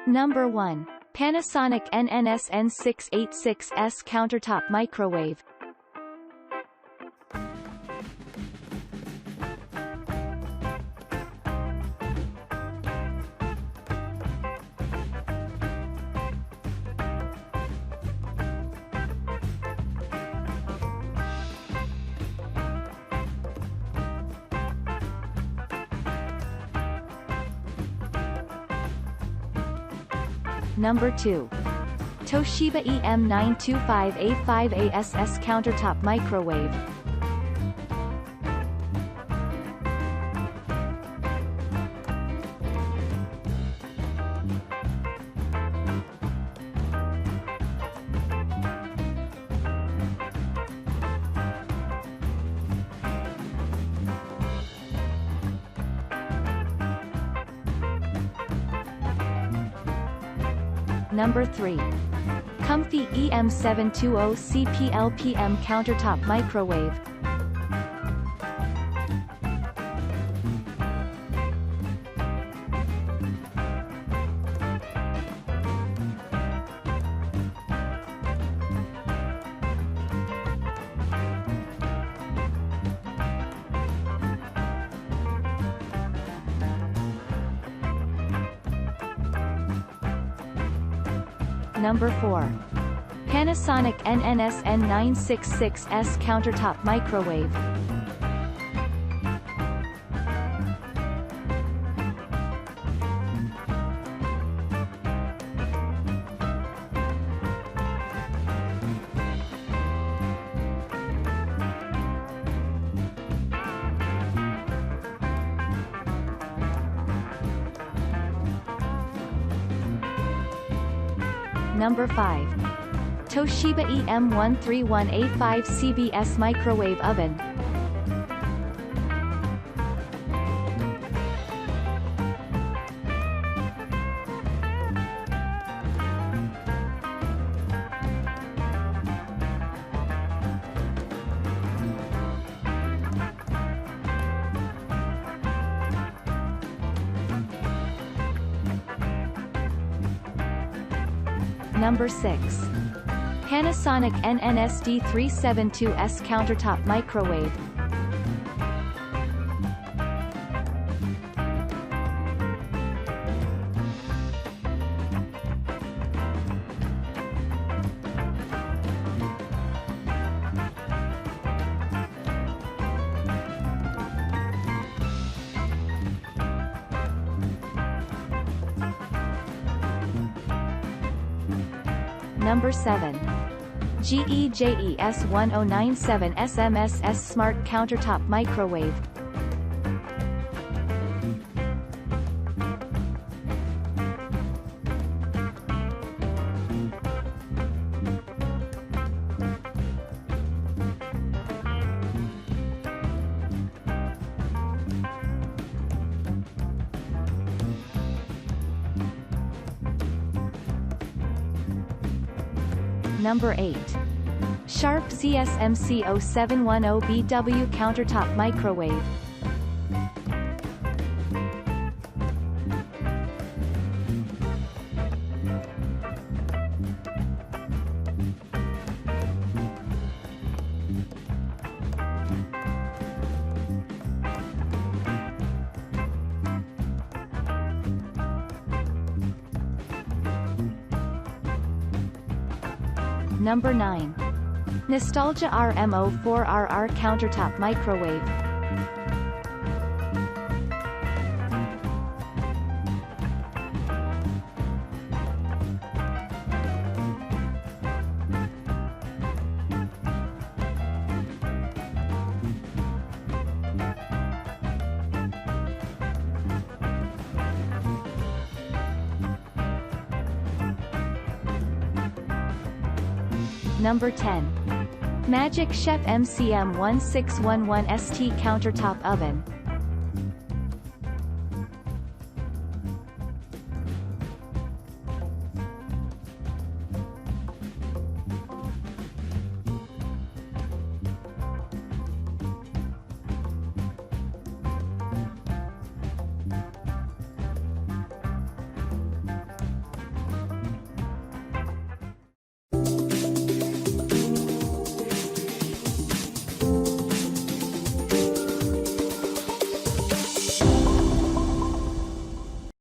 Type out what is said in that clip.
Number 1. Panasonic NNS N686S Countertop Microwave. Number 2. Toshiba EM925A5ASS Countertop Microwave. Number 3. Comfy EM720CPLPM Countertop Microwave. Number 4. Panasonic NNS N966S Countertop Microwave. Number 5. Toshiba EM131A5 CBS Microwave Oven. Number 6. Panasonic NNSD 372S Countertop Microwave. Number 7. GEJES1097 SMSS Smart Countertop Microwave. Number 8. Sharp ZSMC0710BW Countertop Microwave. Number 9. Nostalgia RMO4RR Countertop Microwave. Number 10. Magic Chef MCM1611 ST Countertop Oven.